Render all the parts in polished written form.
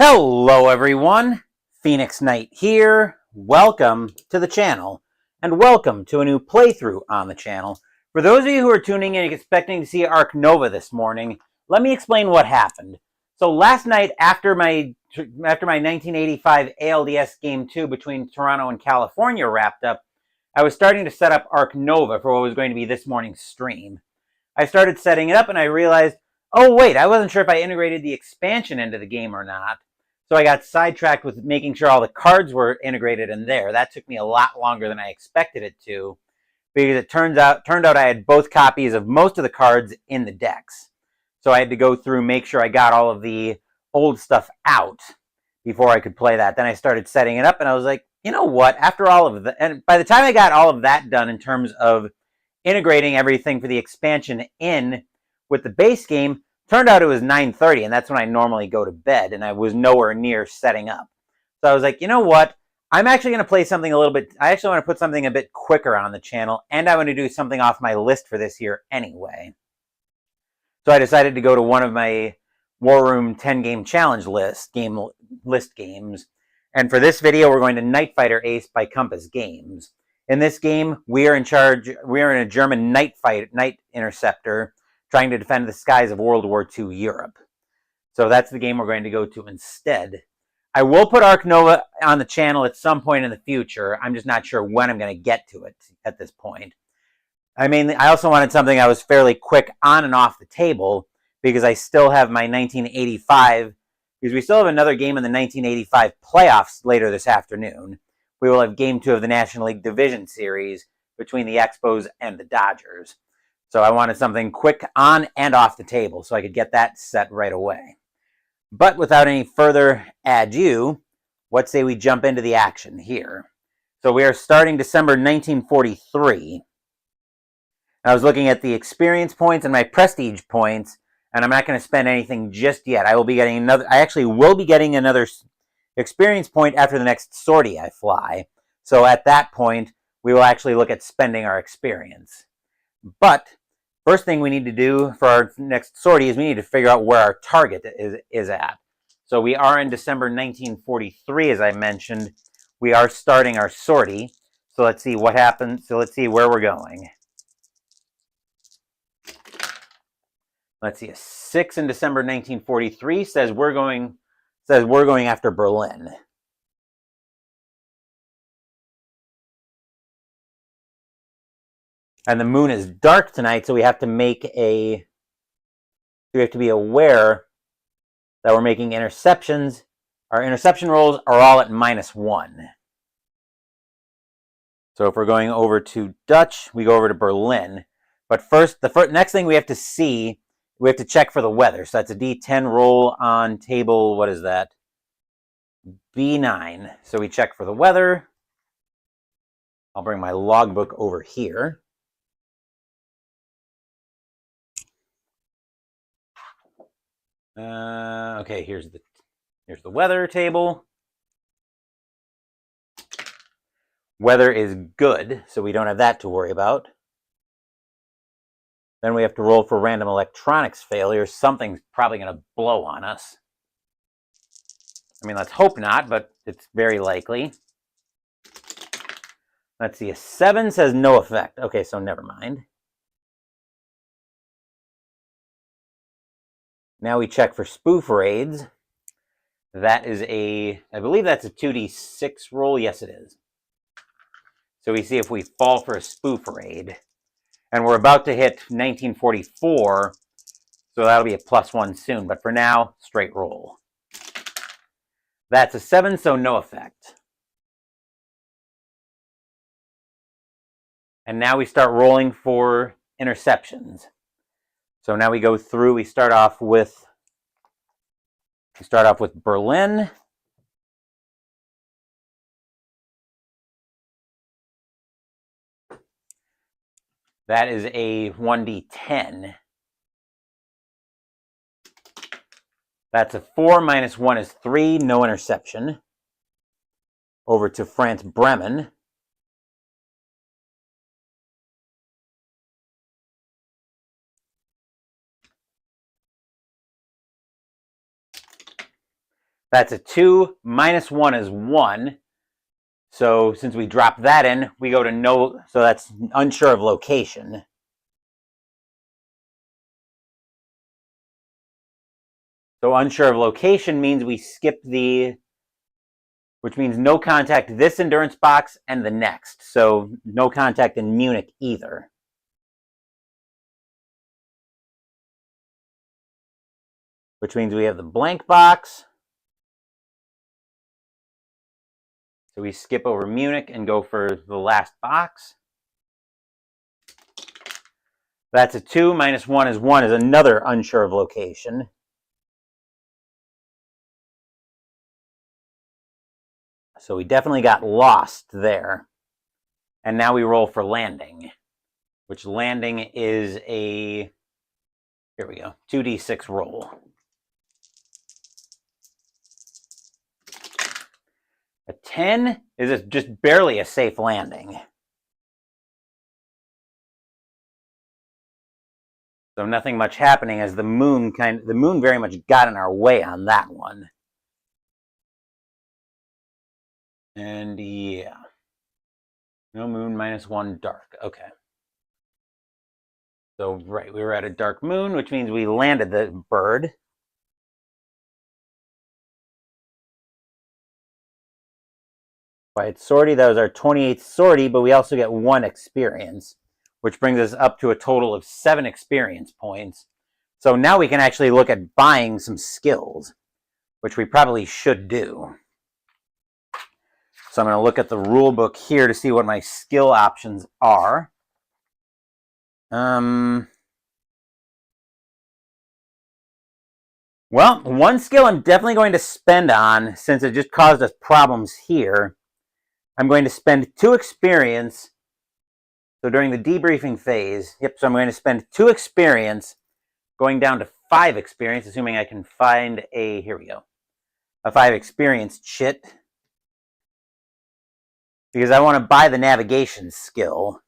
Hello everyone, Phoenix Knight here. Welcome to the channel, and welcome to a new playthrough on the channel. For those of you who are tuning in expecting to see Ark Nova this morning, let me explain what happened. So last night, after my 1985 ALDS Game 2 between Toronto and California wrapped up, I was starting to set up Ark Nova for what was going to be this morning's stream. I started setting it up and I realized, oh wait, I wasn't sure if I integrated the expansion into the game or not. So I got sidetracked with making sure all the cards were integrated in there. That took me a lot longer than I expected it to, because it turned out I had both copies of most of the cards in the decks. So I had to go through, make sure I got all of the old stuff out before I could play that. Then I started setting it up, and I was like, you know what? After all of that, and by the time I got all of that done in terms of integrating everything for the expansion in with the base game, turned out it was 9:30, and that's when I normally go to bed, and I was nowhere near setting up. So I was like, you know what? I'm actually going to play something a little bit, I actually want to put something a bit quicker on the channel, and I want to do something off my list for this year anyway. So I decided to go to one of my War Room 10-game challenge list games. And for this video, we're going to Night Fighter Ace by Compass Games. In this game, we are in a German night interceptor trying to defend the skies of World War II Europe. So that's the game we're going to go to instead. I will put Ark Nova on the channel at some point in the future. I'm just not sure when I'm going to get to it at this point. I also wanted something I was fairly quick on and off the table, because I still have my 1985, because we still have another game in the 1985 playoffs later this afternoon. We will have Game 2 of the National League Division Series between the Expos and the Dodgers. So I wanted something quick on and off the table so I could get that set right away. But without any further ado, what say we jump into the action here? So we are starting December 1943. I was looking at the experience points and my prestige points, and I'm not going to spend anything just yet. I actually will be getting another experience point after the next sortie I fly. So at that point, we will actually look at spending our experience. But first thing we need to do for our next sortie is we need to figure out where our target is at. So we are in December 1943, as I mentioned. We are starting our sortie. So let's see what happens. So let's see where we're going. Let's see, a 6 in December 1943 says we're going after Berlin. And the moon is dark tonight, so we have to be aware that we're making interceptions. Our interception rolls are all at -1. So if we're going over to Dutch, we go over to Berlin. But first, the next thing we have to see, we have to check for the weather. So that's a D10 roll on table, what is that? B9. So we check for the weather. I'll bring my logbook over here. Okay, here's the weather table. Weather is good, so we don't have that to worry about. Then we have to roll for random electronics failure. Something's probably going to blow on us. I mean, let's hope not, but it's very likely. Let's see, a 7 says no effect. Okay, so never mind. Now we check for spoof raids. That is I believe that's a 2d6 roll. Yes, it is. So we see if we fall for a spoof raid. And we're about to hit 1944, so that'll be a +1 soon. But for now, straight roll. That's a 7, so no effect. And now we start rolling for interceptions. So now we go through, we start off with Berlin. That is a 1d10. That's a 4 -1 is 3, no interception. Over to France Bremen. That's a 2. Minus 1 is 1. So since we drop that in, we go to no, so that's unsure of location. So unsure of location means we skip the, which means no contact this endurance box and the next. So no contact in Munich either. Which means we have the blank box. So we skip over Munich and go for the last box. That's a 2. Minus 1 is 1 is another unsure of location. So we definitely got lost there. And now we roll for landing, which landing is a, here we go, 2d6 roll. A 10 is just barely a safe landing. So nothing much happening as the moon very much got in our way on that one. And yeah. No moon, minus 1 dark. Okay. So right, we were at a dark moon, which means we landed the bird. By its sortie, that was our 28th sortie, but we also get 1 experience, which brings us up to a total of 7 experience points. So now we can actually look at buying some skills, which we probably should do. So I'm going to look at the rule book here to see what my skill options are. Well, one skill I'm definitely going to spend on, since it just caused us problems here. I'm going to spend 2 experience. So during the debriefing phase, so I'm going to spend 2 experience, going down to 5 experience, assuming I can find a, here we go, a 5 experience chit. Because I want to buy the navigation skill.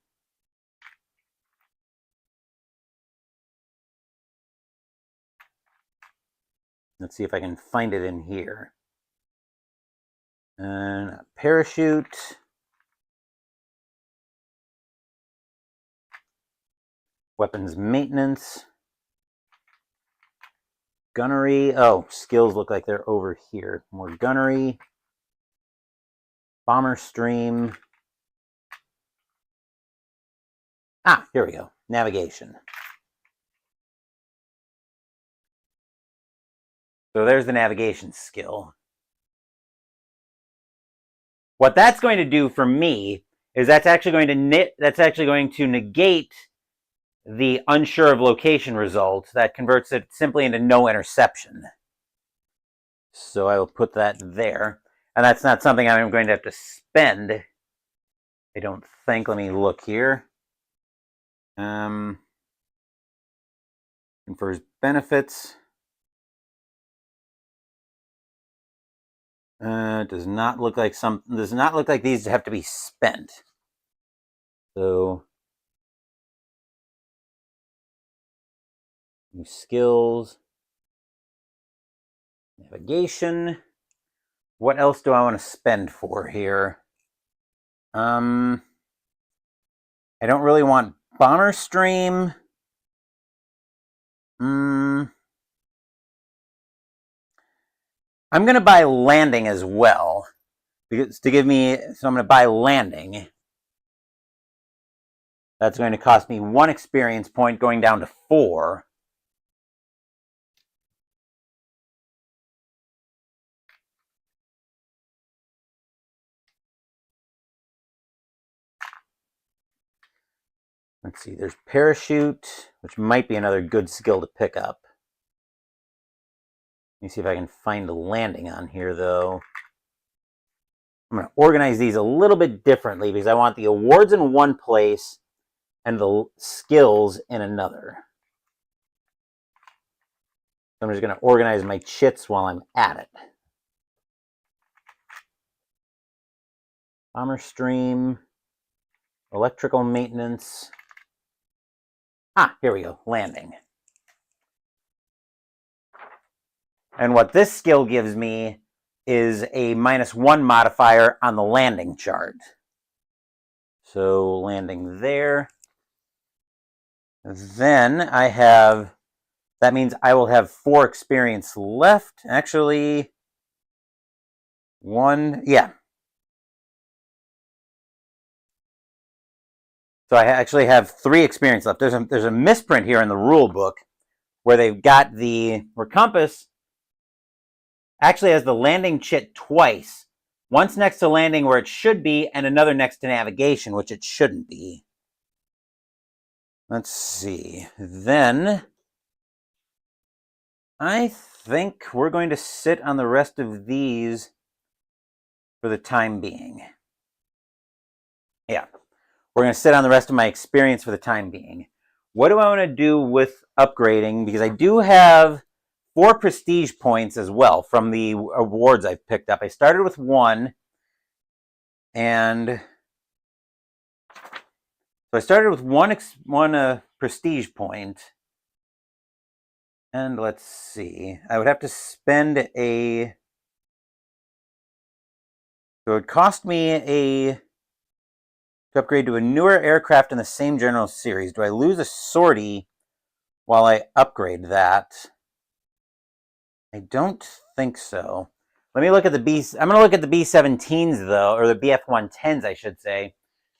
Let's see if I can find it in here. And parachute. Weapons maintenance. Gunnery. Oh, skills look like they're over here. More gunnery. Bomber stream. Ah, here we go. Navigation. So there's the navigation skill. What that's going to do for me is that's actually going to negate the unsure of location result. That converts it simply into no interception. So I will put that there. And that's not something I'm going to have to spend, I don't think. Let me look here. Confers benefits. Does not look like these have to be spent. So new skills, navigation. What else do I want to spend for here? I don't really want bomber stream. I'm going to buy landing as well. Because so I'm going to buy landing. That's going to cost me 1 experience point, going down to 4. Let's see, there's parachute, which might be another good skill to pick up. Let me see if I can find a landing on here, though. I'm going to organize these a little bit differently because I want the awards in one place and the skills in another. So I'm just going to organize my chits while I'm at it. Bomber stream, electrical maintenance. Ah, here we go, landing. And what this skill gives me is a -1 modifier on the landing chart. So landing there. Then I have, that means I will have 4 experience left. Actually, 1, yeah. So I actually have 3 experience left. There's a misprint here in the rule book where they've got where compass actually has the landing chit twice. Once next to landing where it should be, and another next to navigation, which it shouldn't be. Let's see. Then I think we're going to sit on the rest of these for the time being. Yeah, we're going to sit on the rest of my experience for the time being. What do I want to do with upgrading? Because I do have 4 prestige points as well from the awards I've picked up. I started with 1, and so I started with one prestige point. And let's see, I would have to spend so it would cost me to upgrade to a newer aircraft in the same general series. Do I lose a sortie while I upgrade that? I don't think so. Let me look at I'm going to look at the B-17s though, or the BF-110s, I should say.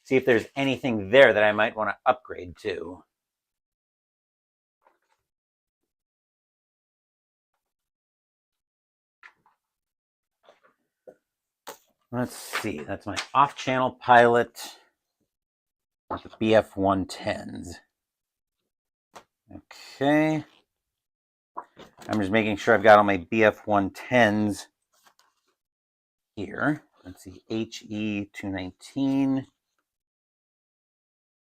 See if there's anything there that I might want to upgrade to. Let's see. That's my off-channel pilot with the BF-110s. Okay. I'm just making sure I've got all my BF-110s here. Let's see. HE-219.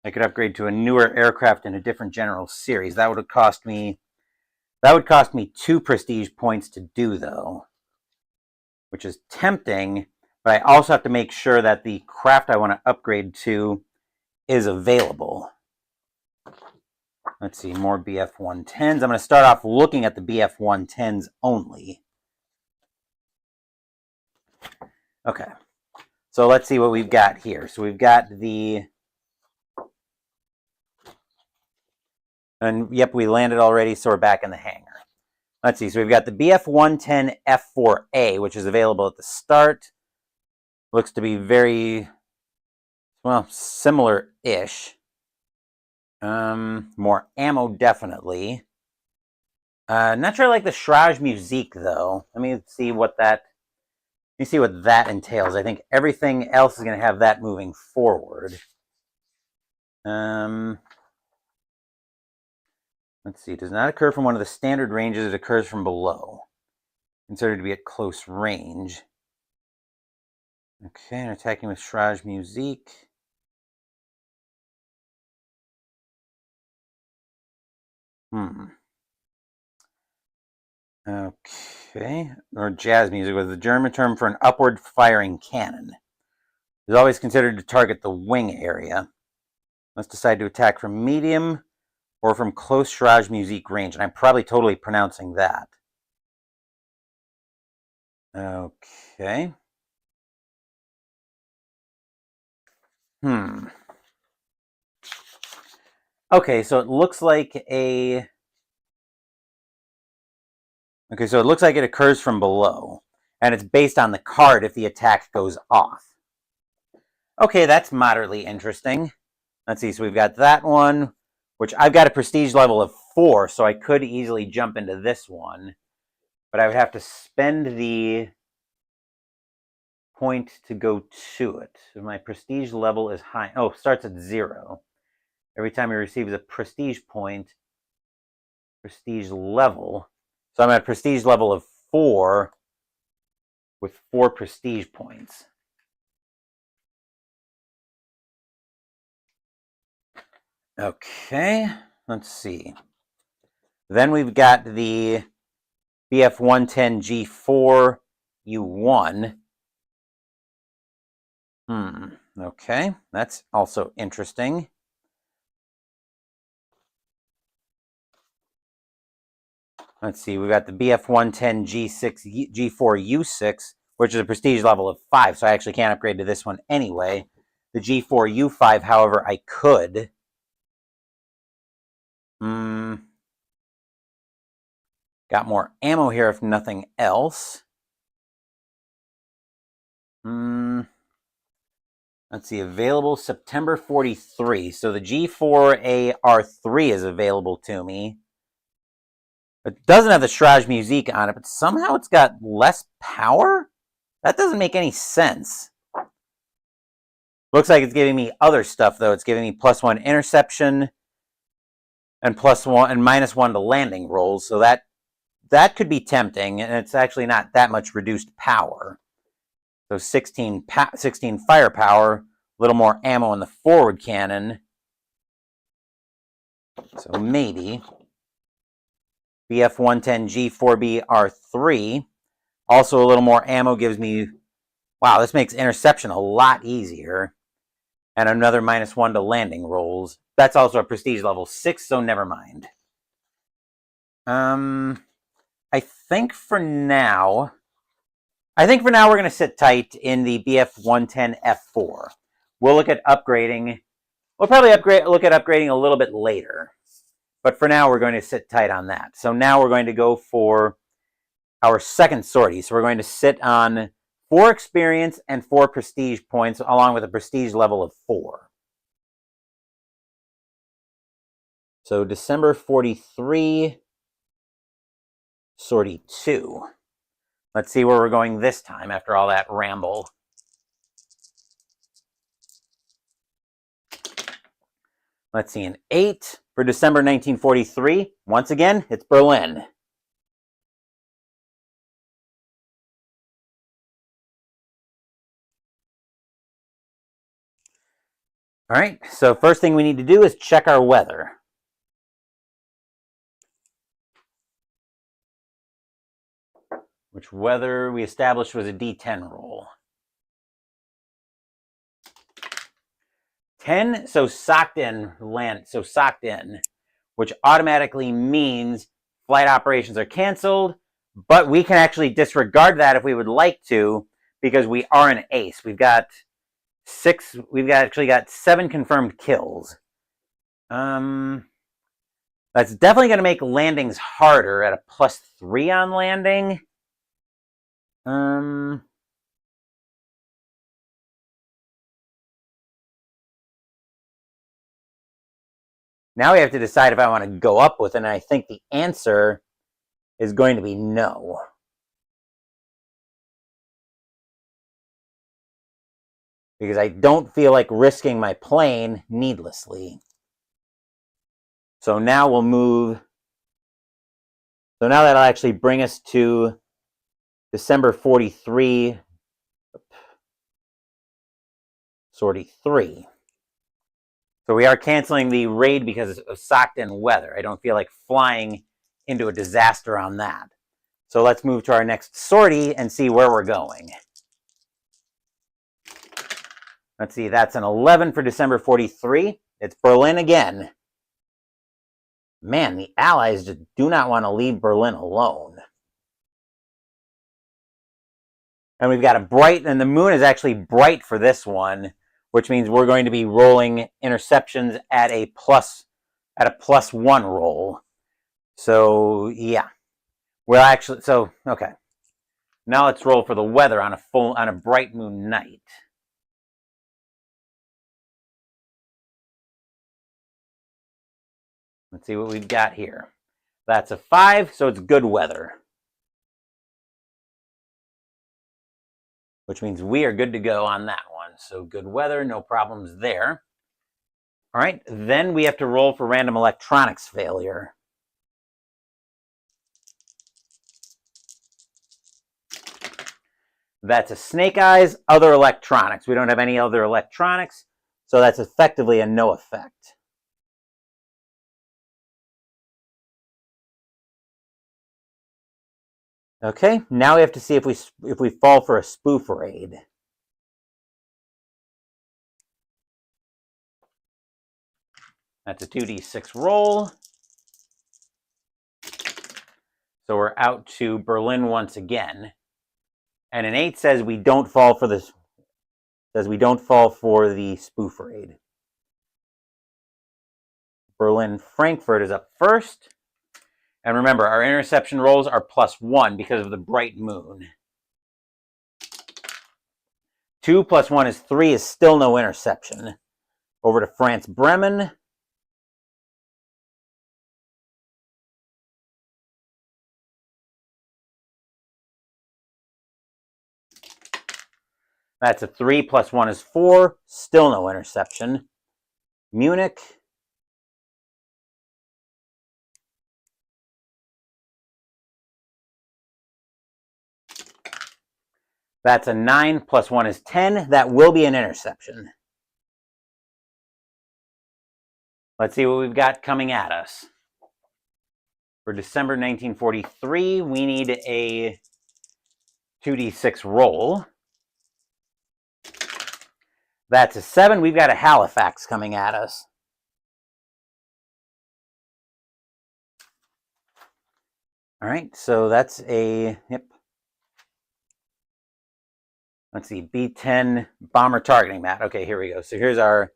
I could upgrade to a newer aircraft in a different general series. That would cost me 2 prestige points to do, though, which is tempting, but I also have to make sure that the craft I want to upgrade to is available. Let's see, more BF-110s. I'm going to start off looking at the BF-110s only. Okay, so let's see what we've got here. So we've got and yep, we landed already, so we're back in the hangar. Let's see, so we've got the BF-110 F4A, which is available at the start. Looks to be very, well, similar-ish. More ammo, definitely. Not sure I like the Shraj Musique, though. Let me see what that entails. I think everything else is going to have that moving forward. Let's see. It does not occur from one of the standard ranges. It occurs from below. Considered to be at close range. Okay, and attacking with Shraj Musique. Okay, or jazz music was the German term for an upward firing cannon. It is always considered to target the wing area. Must decide to attack from medium or from close Shraj Musique range, and I'm probably totally pronouncing that. Okay. Okay, so it looks like it occurs from below, and it's based on the card if the attack goes off. Okay, that's moderately interesting. Let's see, so we've got that one, which I've got a prestige level of 4, so I could easily jump into this one, but I would have to spend the point to go to it. So my prestige level is high. Oh, starts at 0. Every time he receives a prestige point, prestige level. So I'm at prestige level of 4 with 4 prestige points. Okay, let's see. Then we've got the BF-110 G4 U1. Okay, that's also interesting. Let's see, we've got the BF-110 G6, G4 U6, which is a prestige level of 5, so I actually can't upgrade to this one anyway. The G4 U5, however, I could. Got more ammo here, if nothing else. Let's see, available September 43. So the G4AR3 is available to me. It doesn't have the Strage Musique on it, but somehow it's got less power? That doesn't make any sense. Looks like it's giving me other stuff, though. It's giving me +1 interception and +1 and -1 to landing rolls. So that could be tempting, and it's actually not that much reduced power. So 16 firepower, a little more ammo in the forward cannon. So maybe BF-110 G4B-R3. Also a little more ammo gives me, wow, this makes interception a lot easier. And another -1 to landing rolls. That's also a prestige level 6, so never mind. I think for now we're going to sit tight in the BF-110 F4. We'll look at upgrading. We'll probably look at upgrading a little bit later. But for now, we're going to sit tight on that. So now we're going to go for our second sortie. So we're going to sit on 4 experience and 4 prestige points, along with a prestige level of 4. So December 43, sortie 2. Let's see where we're going this time after all that ramble. Let's see, an 8 for December 1943. Once again, it's Berlin. All right, so first thing we need to do is check our weather. Which weather we established was a D10 roll. 10, so socked in, which automatically means flight operations are canceled, but we can actually disregard that if we would like to, because we are an ace. We've actually got 7 confirmed kills. That's definitely going to make landings harder at a +3 on landing. Now we have to decide if I want to go up with it, and I think the answer is going to be no. Because I don't feel like risking my plane needlessly. So now we'll move. So now that'll actually bring us to December 43, sortie 3. So we are canceling the raid because of socked-in weather. I don't feel like flying into a disaster on that. So let's move to our next sortie and see where we're going. Let's see, that's an 11 for December 43. It's Berlin again. Man, the Allies just do not want to leave Berlin alone. And we've got a bright, and the moon is actually bright for this one, which means we're going to be rolling interceptions at a +1 roll. So yeah, okay. Now let's roll for the weather on a bright moon night. Let's see what we've got here. That's a 5, so it's good weather. Which means we are good to go on that one. So good weather, no problems there. All right, then we have to roll for random electronics failure. That's a snake eyes, other electronics. We don't have any other electronics, so that's effectively a no effect. Okay, now we have to see if we fall for a spoof raid. That's a 2d6 roll. So we're out to Berlin once again. And an 8 says we don't fall for this. Says we don't fall for the spoof raid. Berlin Frankfurt is up first. And remember, our interception rolls are +1 because of the bright moon. 2 + 1 is 3 is still no interception. Over to France Bremen. That's a 3 + 1 is 4. Still no interception. Munich. That's a 9 + 1 is 10. That will be an interception. Let's see what we've got coming at us. For December 1943, we need a 2d6 roll. That's a 7. We've got a Halifax coming at us. All right, so that's a, yep. Let's see, B10 bomber targeting mat. Okay, here we go. So here's our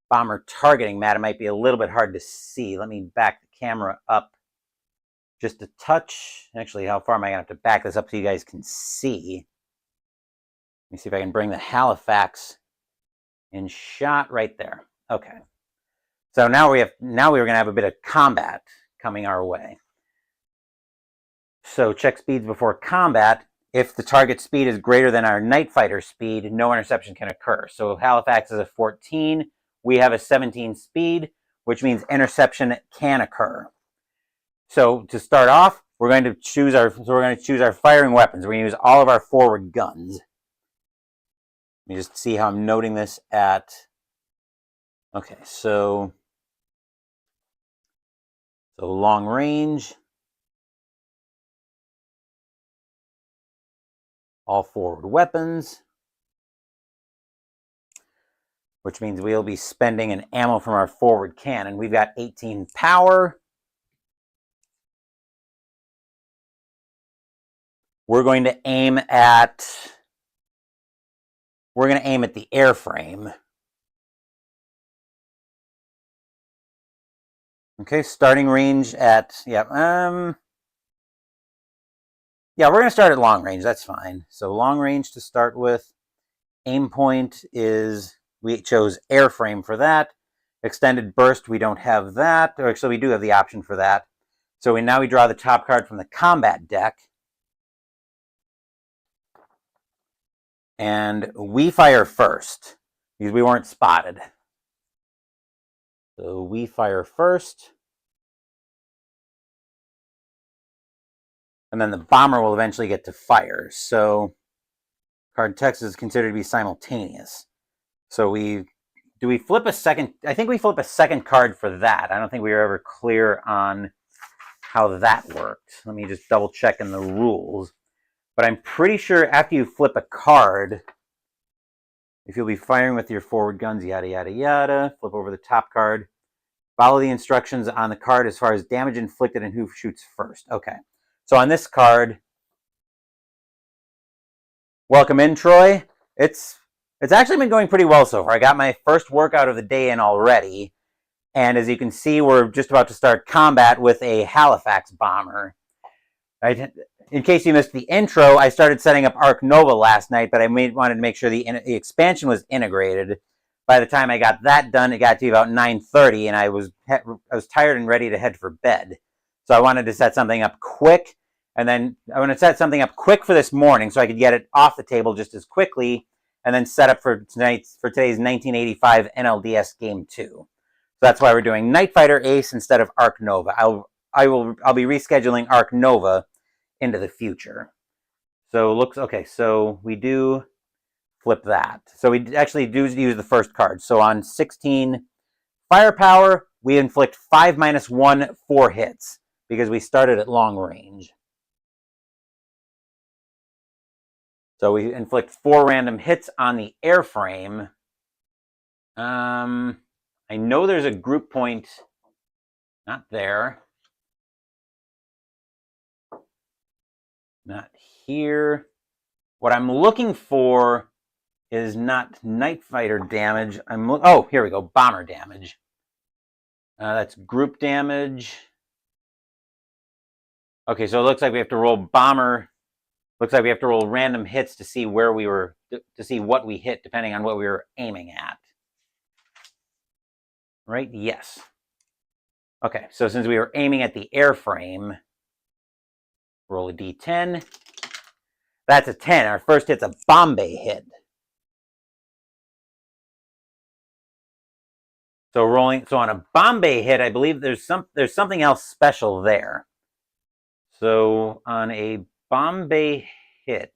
bomber targeting mat. It might be a little bit hard to see. Let me back the camera up just a touch. Actually, how far am I going to have to back this up so you guys can see? Let me see if I can bring the Halifax in shot right there. Okay. So now we're going to have a bit of combat coming our way. So check speeds before combat. If the target speed is greater than our night fighter speed, no interception can occur. So if Halifax is a 14, we have a 17 speed, which means interception can occur. So to start off, we're going to choose our firing weapons. We're going to use all of our forward guns. Let me just see how I'm noting this at. Okay, so long range. All forward weapons, which means we'll be spending an ammo from our forward cannon. We've got 18 power. We're going to aim at the airframe. Okay, starting range at, yeah, we're going to start at long range. That's fine. So long range to start with. Aim point is, we chose airframe for that. Extended burst, we don't have that. Or actually, we do have the option for that. So now we draw the top card from the combat deck. And we fire first, because we weren't spotted. So we fire first. And then the bomber will eventually get to fire. So card text is considered to be simultaneous. So do we flip a second? I think we flip a second card for that. I don't think we were ever clear on how that worked. Let me just double check in the rules. But I'm pretty sure after you flip a card, if you'll be firing with your forward guns, yada, yada, yada, flip over the top card. Follow the instructions on the card as far as damage inflicted and who shoots first. Okay. So on this card, welcome in, Troy. It's actually been going pretty well so far. I got my first workout of the day in already. And as you can see, we're just about to start combat with a Halifax bomber. In case you missed the intro, I started setting up Arc Nova last night, but I wanted to make sure the expansion was integrated. By the time I got that done, it got to about 9:30, and I was tired and ready to head for bed. So I wanted to set something up quick, and then I want to set something up quick for this morning so I could get it off the table just as quickly, and then set up for today's 1985 NLDS Game 2. So that's why we're doing Night Fighter Ace instead of Arc Nova. I'll be rescheduling Arc Nova into the future. So okay. So we do flip that. So we actually do use the first card. So on 16 firepower, we inflict 5 - 1 4 hits because we started at long range. So we inflict 4 random hits on the airframe. I know there's a group point, not there. Not here. What I'm looking for is not night fighter damage. Oh, here we go. Bomber damage. That's group damage. Okay, so it looks like we have to roll bomber. Looks like we have to roll random hits to see where we were, to see what we hit, depending on what we were aiming at. Right? Yes. Okay, so since we were aiming at the airframe, roll a d10. That's a 10. Our first hit's a Bombay hit. So on a Bombay hit, I believe there's something else special there. So on a Bombay hit,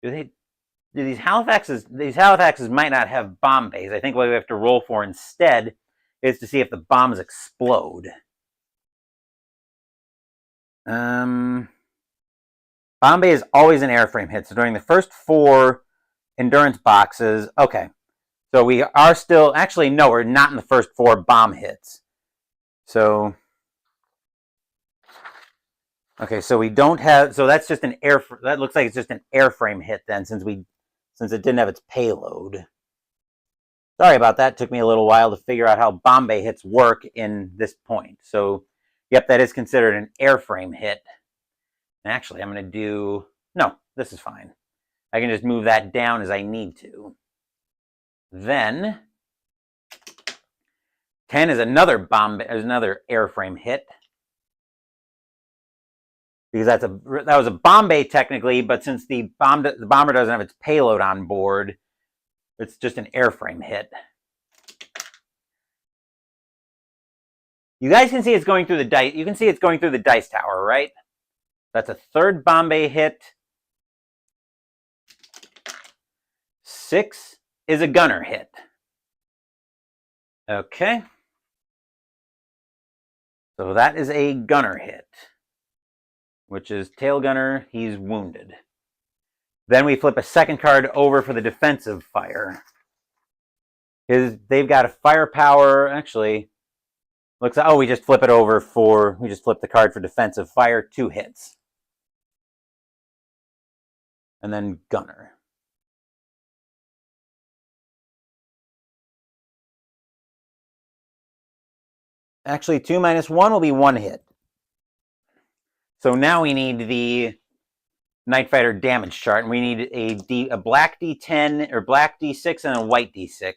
these Halifaxes might not have Bombays. I think what we have to roll for instead is to see if the bombs explode. Bombay is always an airframe hit. So during the first 4 endurance boxes, okay. So we are still, actually, no, we're not in the first 4 bomb hits. So, okay, so we don't have, so that's just that looks like it's just an airframe hit then, since it didn't have its payload. Sorry about that. It took me a little while to figure out how Bombay hits work in this point. So, yep, that is considered an airframe hit. And actually, I'm going to do, no, this is fine. I can just move that down as I need to. Then 10 is another airframe hit. Because that was a Bombay technically, but since the bomber doesn't have its payload on board, it's just an airframe hit. You guys can see it's going through the dice. You can see it's going through the dice tower, right? That's a 3rd Bombay hit. 6 is a gunner hit. Okay. So that is a gunner hit, which is tail gunner. He's wounded. Then we flip a second card over for the defensive fire. They've got a firepower. Actually, looks like, oh, we just flip it over we just flip the card for defensive fire. 2 hits. And then gunner. Actually, 2 minus 1 will be 1 hit. So now we need the Night Fighter damage chart, and we need a black D10 or black D6 and a white D6.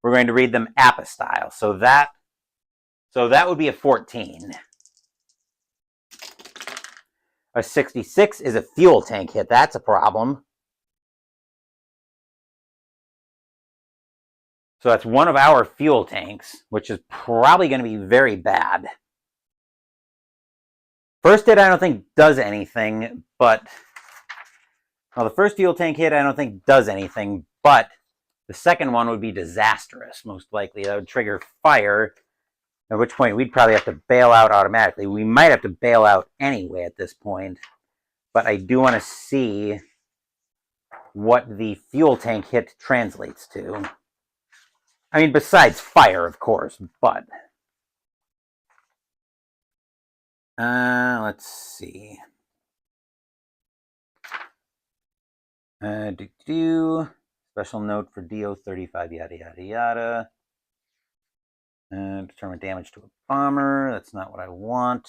We're going to read them APA style. So that would be a 14. A 66 is a fuel tank hit. That's a problem. So that's one of our fuel tanks, which is probably going to be very bad. First hit I don't think does anything, but... Well, the first fuel tank hit I don't think does anything, but the second one would be disastrous, most likely. That would trigger fire, at which point we'd probably have to bail out automatically. We might have to bail out anyway at this point, but I do want to see what the fuel tank hit translates to. I mean, besides fire, of course, but... let's see. Special note for DO35, yada, yada, yada. Determine damage to a bomber. That's not what I want.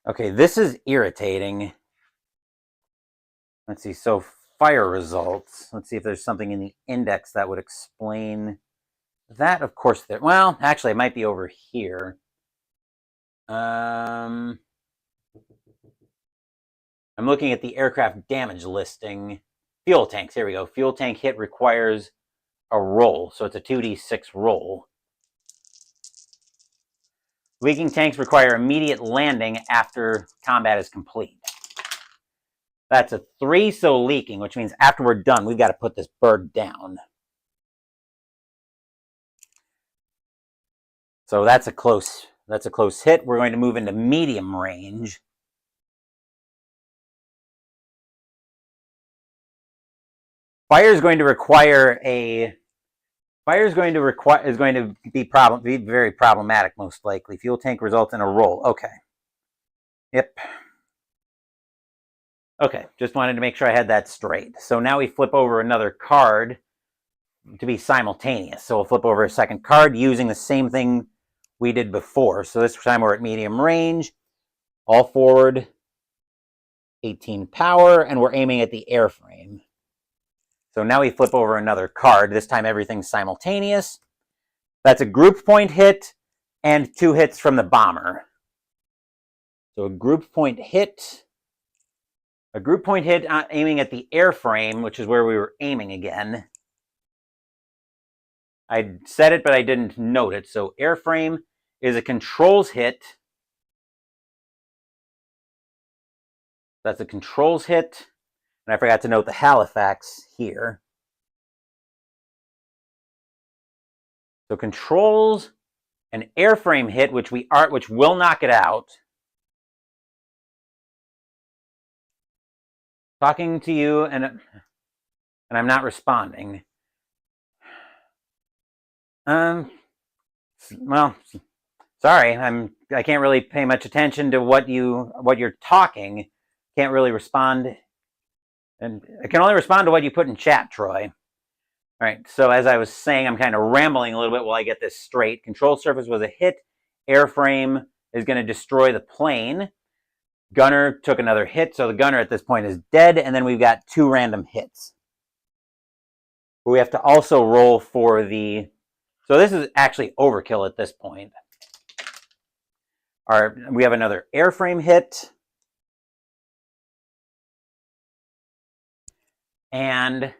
Okay, this is irritating. Let's see, so fire results. Let's see if there's something in the index that would explain that. Of course, well, actually, it might be over here. I'm looking at the aircraft damage listing. Fuel tanks, here we go. Fuel tank hit requires a roll, so it's a 2d6 roll. Leaking tanks require immediate landing after combat is complete. That's a 3, so leaking, which means after we're done, we've got to put this bird down. So that's a close hit. We're going to move into medium range. Fire is going to require a Fire is going to be very problematic, most likely. Fuel tank results in a roll. Okay. Yep. Okay, just wanted to make sure I had that straight. So now we flip over another card to be simultaneous. So we'll flip over a second card using the same thing we did before. So this time we're at medium range, all forward, 18 power, and we're aiming at the airframe. So now we flip over another card. This time everything's simultaneous. That's a group point hit and 2 hits from the bomber. So a group point hit aiming at the airframe, which is where we were aiming again. I said it, but I didn't note it. So airframe is a controls hit. That's a controls hit. And I forgot to note the Halifax here. So controls an airframe hit, which will knock it out. Talking to you and I'm not responding. Well, sorry, I can't really pay much attention to what you're talking. Can't really respond, and I can only respond to what you put in chat, Troy. All right, so as I was saying, I'm kind of rambling a little bit while I get this straight. Control surface was a hit. Airframe is going to destroy the plane. Gunner took another hit, so the gunner at this point is dead, and then we've got 2 random hits. We have to also roll for the... So this is actually overkill at this point. We have another airframe hit. And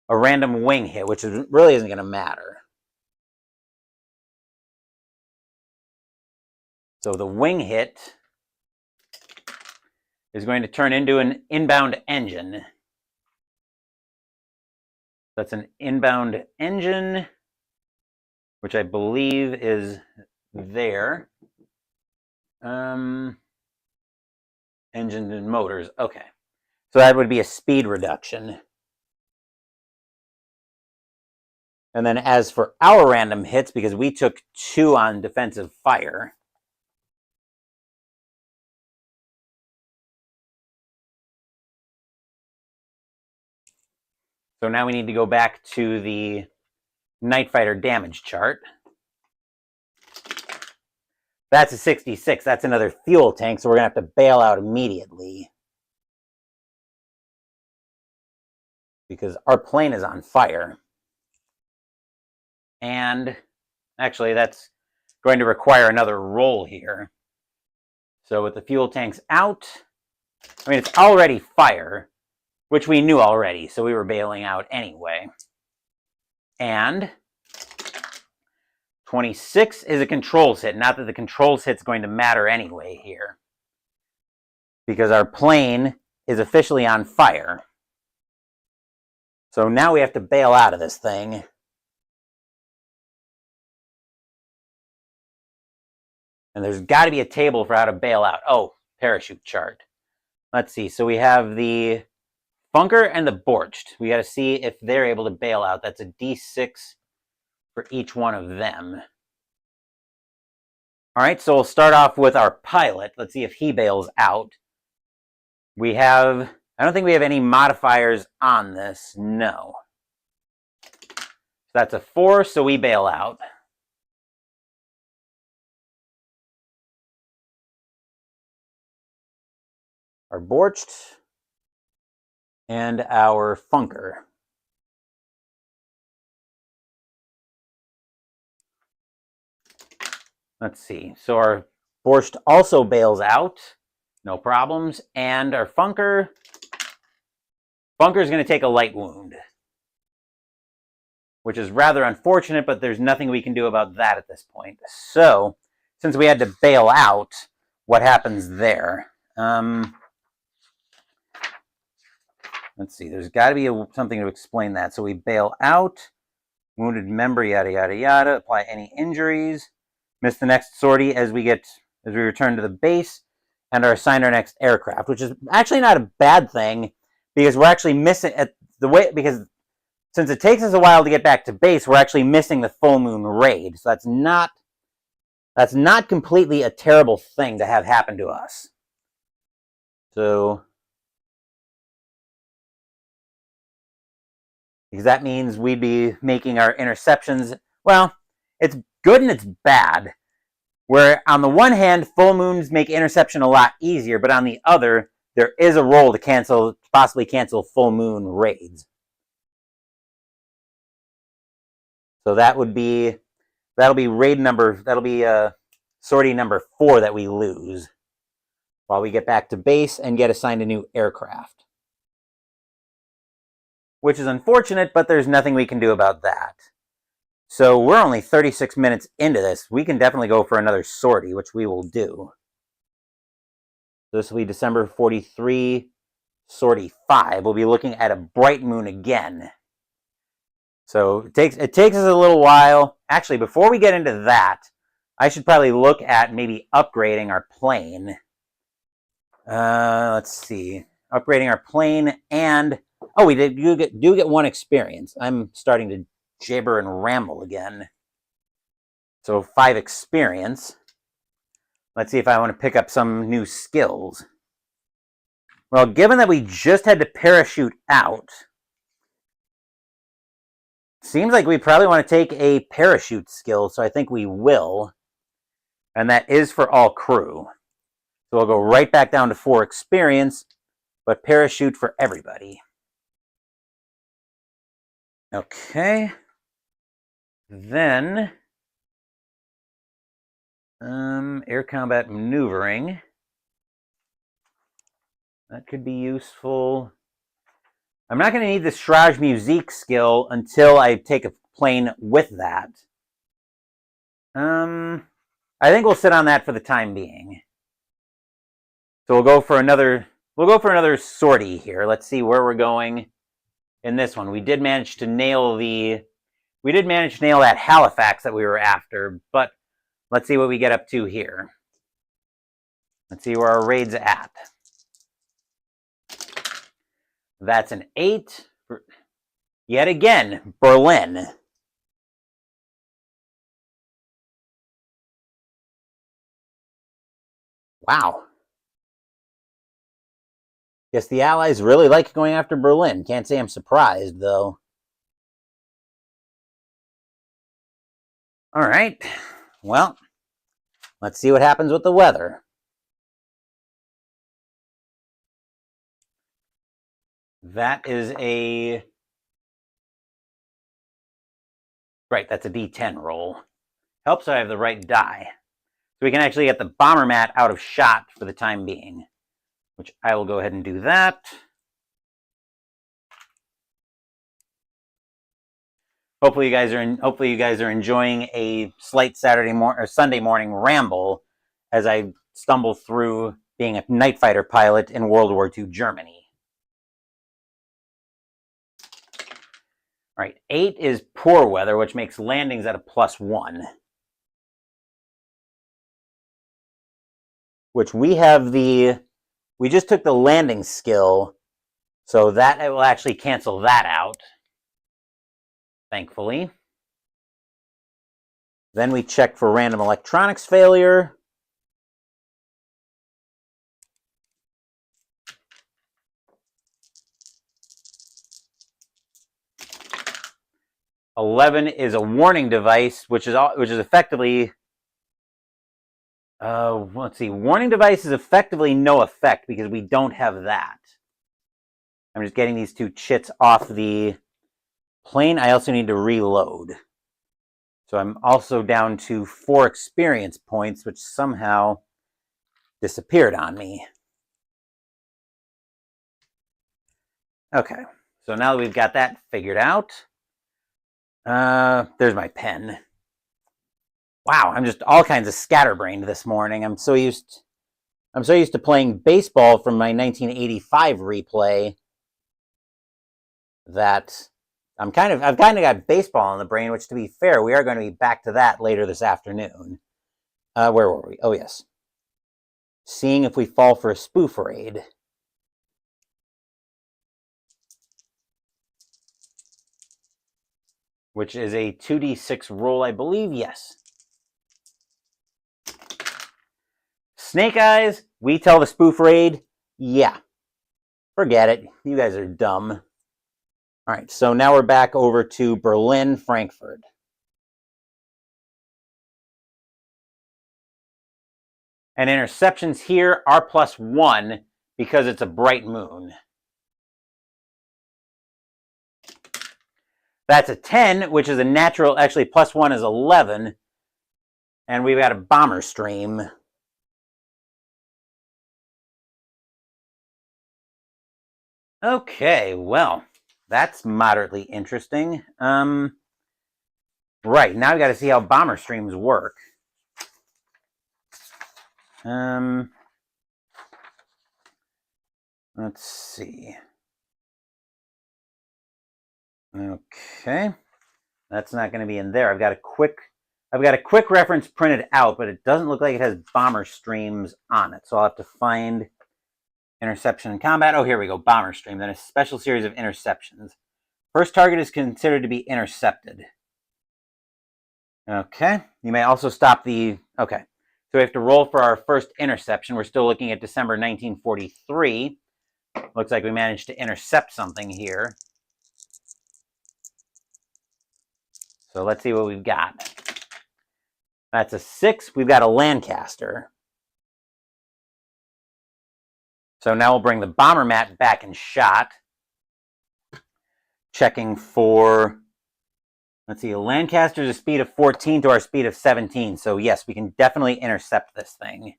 a random wing hit, which really isn't going to matter. So the wing hit is going to turn into an inbound engine. That's an inbound engine, which I believe is there. Engines and motors. Okay. So that would be a speed reduction. And then as for our random hits, because we took 2 on defensive fire, so now we need to go back to the Night Fighter damage chart. That's a 66. That's another fuel tank, so we're going to have to bail out immediately. Because our plane is on fire. And actually, that's going to require another roll here. So with the fuel tanks out, I mean, it's already fire, which we knew already, so we were bailing out anyway. And 26 is a controls hit. Not that the controls hit's going to matter anyway here, because our plane is officially on fire. So now we have to bail out of this thing. And there's got to be a table for how to bail out. Oh, parachute chart. Let's see. So we have the Funker and the Borched. We got to see if they're able to bail out. That's a D6 for each one of them. All right, so we'll start off with our pilot. Let's see if he bails out. I don't think we have any modifiers on this. No. So that's a 4, so we bail out. Our Borched and our Funker. Let's see. So our Borched also bails out. No problems. And our Funker is going to take a light wound, which is rather unfortunate, but there's nothing we can do about that at this point. So, since we had to bail out, what happens there? Let's see. There's got to be something to explain that. So we bail out, wounded member, yada, yada, yada, apply any injuries, miss the next sortie as we return to the base, and are assigned our next aircraft, which is actually not a bad thing, because we're actually missing because since it takes us a while to get back to base, we're actually missing the full moon raid. So that's not completely a terrible thing to have happen to us. So, because that means we'd be making our interceptions. Well, it's good and it's bad. Where on the one hand, full moons make interception a lot easier, but on the other, there is a role to possibly cancel full moon raids. So that'll be sortie number 4 that we lose while we get back to base and get assigned a new aircraft. Which is unfortunate, but there's nothing we can do about that. So we're only 36 minutes into this. We can definitely go for another sortie, which we will do. This will be December 43, sortie 5. We'll be looking at a bright moon again. So it takes us a little while. Actually, before we get into that, I should probably look at maybe upgrading our plane. Let's see. Upgrading our plane and... Oh, we do get 1 experience. I'm starting to jabber and ramble again. So 5 experience. Let's see if I want to pick up some new skills. Well, given that we just had to parachute out, seems like we probably want to take a parachute skill, so I think we will. And that is for all crew. So we'll go right back down to 4 experience, but parachute for everybody. Okay. Then, air combat maneuvering. That could be useful. I'm not going to need the Strage Musique skill until I take a plane with that. I think we'll sit on that for the time being. So we'll go for another sortie here. Let's see where we're going in this one. We did manage to nail that Halifax that we were after, but let's see what we get up to here. Let's see where our raid's at. That's an 8. Yet again, Berlin. Wow. Guess the Allies really like going after Berlin. Can't say I'm surprised, though. All right. Well, let's see what happens with the weather. That is a... Right, that's a D10 roll. Helps I have the right die. So we can actually get the bomber mat out of shot for the time being. Which I will go ahead and do that. Hopefully you guys are enjoying a slight Sunday morning ramble as I stumble through being a night fighter pilot in World War II Germany. All right, 8 is poor weather, which makes landings at a +1. Which we just took the landing skill, so that it will actually cancel that out. Thankfully. Then we check for random electronics failure. (11) is a warning device, which is effectively... let's see. Warning device is effectively no effect because we don't have that. I'm just getting these 2 chits off the plane. I also need to reload. So I'm also down to 4 experience points, which somehow disappeared on me. Okay, so now that we've got that figured out, there's my pen. Wow, I'm just all kinds of scatterbrained this morning. I'm so used to playing baseball from my 1985 replay that I've kind of got baseball in the brain, which, to be fair, we are going to be back to that later this afternoon. Where were we? Oh, yes. Seeing if we fall for a spoof raid. which is a 2d6 roll, I believe. Yes. Snake Eyes, we tell the spoof raid, yeah, forget it. You guys are dumb. All right, so now we're back over to Berlin, Frankfurt. And interceptions here are +1 because it's a bright moon. That's a 10, which is a natural, actually +1 is 11. And we've got a bomber stream. Okay, well, that's moderately interesting. Right, now we got to see how bomber streams work. Let's see. Okay, that's not going to be in there. I've got a quick reference printed out, but it doesn't look like it has bomber streams on it. So I'll have to find interception and combat. Oh, here we go. Bomber stream. Then a special series of interceptions. First target is considered to be intercepted. Okay. You may also stop the... Okay. So we have to roll for our first interception. We're still looking at December 1943. Looks like we managed to intercept something here. So let's see what we've got. That's a 6. We've got a Lancaster. So now we'll bring the bomber mat back in shot. Checking for, let's see, a Lancaster's a speed of 14 to our speed of 17. So yes, we can definitely intercept this thing.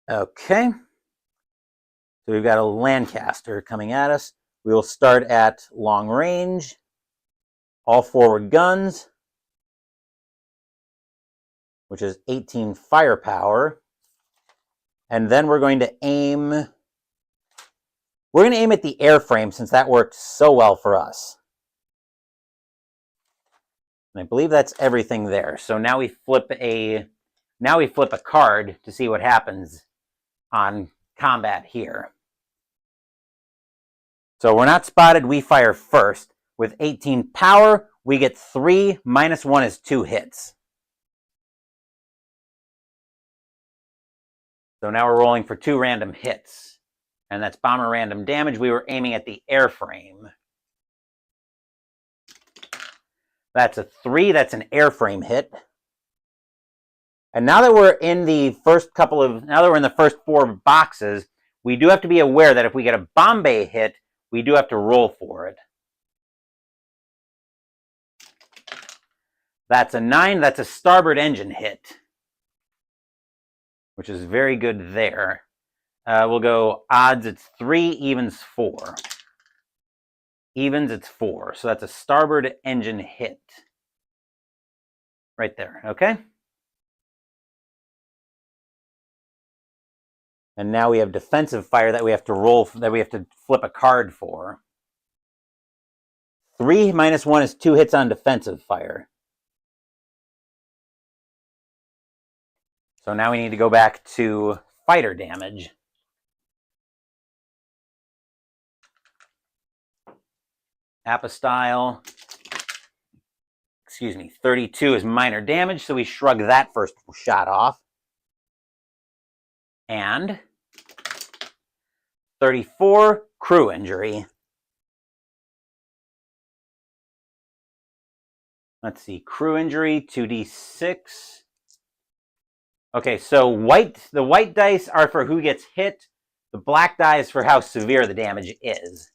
Okay. So we've got a Lancaster coming at us. We will start at long range. All forward guns, which is 18 firepower. And then we're going to aim... We're going to aim at the airframe since that worked so well for us. And I believe that's everything there. So now we flip a card to see what happens on combat here. So we're not spotted, we fire first. With 18 power, we get 3, -1 is 2 hits. So now we're rolling for 2 random hits. And that's bomber random damage. We were aiming at the airframe. That's a 3. That's an airframe hit. And now that we're in the first now that we're in the first 4 boxes, we do have to be aware that if we get a bomb bay hit, we do have to roll for it. That's a 9. That's a starboard engine hit, which is very good there. We'll go odds, it's 3, evens 4. Evens, it's 4. So that's a starboard engine hit. Right there, okay? And now we have defensive fire that we have to roll, that we have to flip a card for. 3 -1 is 2 hits on defensive fire. So now we need to go back to fighter damage. Apostyle, 32 is minor damage, so we shrug that first shot off. And 34, crew injury. Let's see, crew injury, 2d6. Okay, so the white dice are for who gets hit. The black die is for how severe the damage is.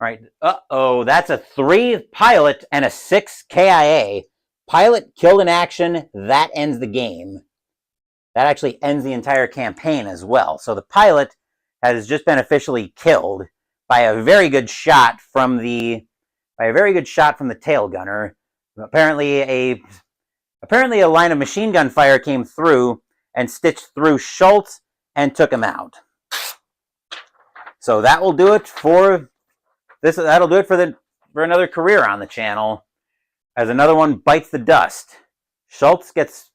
All right, uh-oh, that's a 3 pilot and a 6 KIA. Pilot killed in action, that ends the game. That actually ends the entire campaign as well. So the pilot has just been officially killed by a very good shot from the tail gunner. Apparently a line of machine gun fire came through and stitched through Schultz and took him out. So that will do it for this. That'll do it for another career on the channel, as another one bites the dust. Schultz gets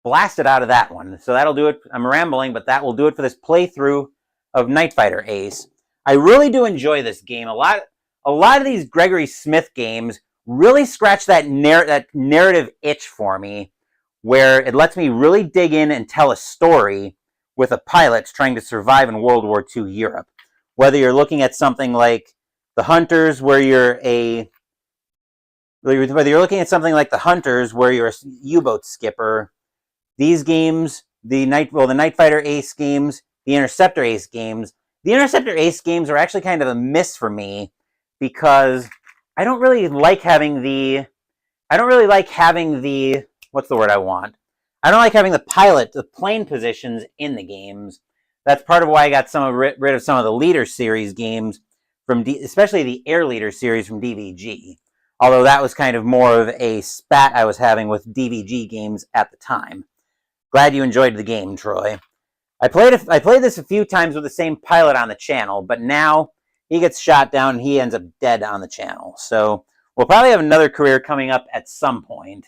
blasted out of that one. So that'll do it. I'm rambling, but that will do it for this playthrough of Night Fighter Ace. I really do enjoy this game. A lot of these Gregory Smith games really scratch that narrative itch for me, where it lets me really dig in and tell a story with a pilot trying to survive in World War II Europe. Whether you're looking at something like The Hunters, where you're a U-boat skipper, these games, the Night Fighter Ace games, the Interceptor Ace games. The Interceptor Ace games are actually kind of a miss for me because I don't really like having the what's the word I want? I don't like having the plane positions in the games. That's part of why I got rid of some of the Leader series games especially the Air Leader series from DVG. Although that was kind of more of a spat I was having with DVG games at the time. Glad you enjoyed the game, Troy. I played this a few times with the same pilot on the channel, but now he gets shot down and he ends up dead on the channel. So we'll probably have another career coming up at some point.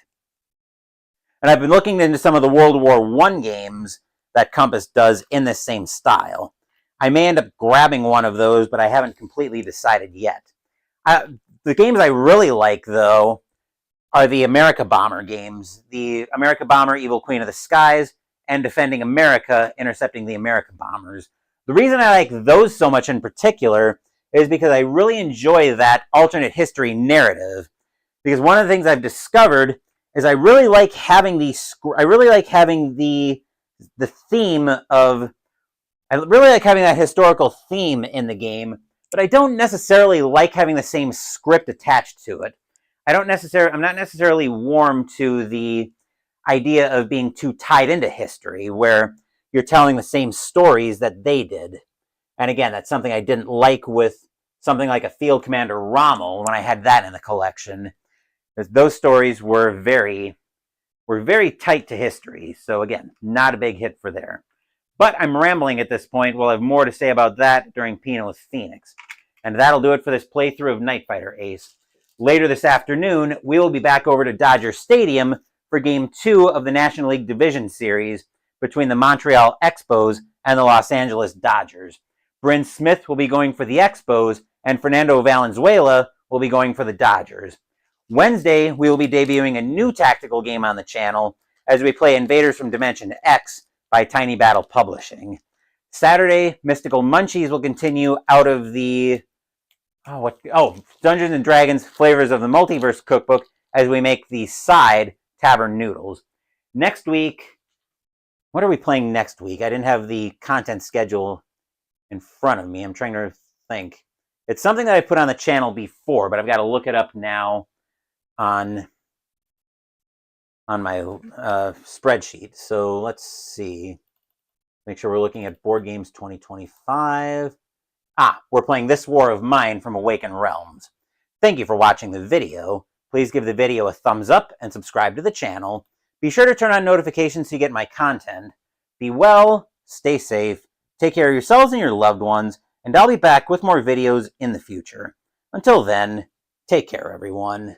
And I've been looking into some of the World War I games that Compass does in this same style. I may end up grabbing one of those, but I haven't completely decided yet. The games I really like, though, are the America Bomber games. The America Bomber, Evil Queen of the Skies, and Defending America, Intercepting the America Bombers. The reason I like those so much in particular is because I really enjoy that alternate history narrative. Because one of the things I've discovered is I really like having the theme of... I really like having that historical theme in the game, but I don't necessarily like having the same script attached to it. I'm not necessarily warm to the idea of being too tied into history, where you're telling the same stories that they did. And again, that's something I didn't like with something like a Field Commander Rommel when I had that in the collection. Those stories were very tight to history. So again, not a big hit for there. But I'm rambling at this point. We'll have more to say about that during Pino with Phoenix. And that'll do it for this playthrough of Night Fighter Ace. Later this afternoon, we will be back over to Dodger Stadium for Game 2 of the National League Division Series between the Montreal Expos and the Los Angeles Dodgers. Bryn Smith will be going for the Expos, and Fernando Valenzuela will be going for the Dodgers. Wednesday, we will be debuting a new tactical game on the channel as we play Invaders from Dimension X by Tiny Battle Publishing. Saturday, Mystical Munchies will continue out of the Dungeons and Dragons Flavors of the Multiverse cookbook as we make the side Tavern Noodles. Next week, what are we playing next week? I didn't have the content schedule in front of me. I'm trying to think. It's something that I put on the channel before, but I've got to look it up now on my spreadsheet. So let's see. Make sure we're looking at Board Games 2025. We're playing This War of Mine from Awakened Realms. Thank you for watching the video. Please give the video a thumbs up and subscribe to the channel. Be sure to turn on notifications so you get my content. Be well, stay safe, take care of yourselves and your loved ones, and I'll be back with more videos in the future. Until then, take care, everyone.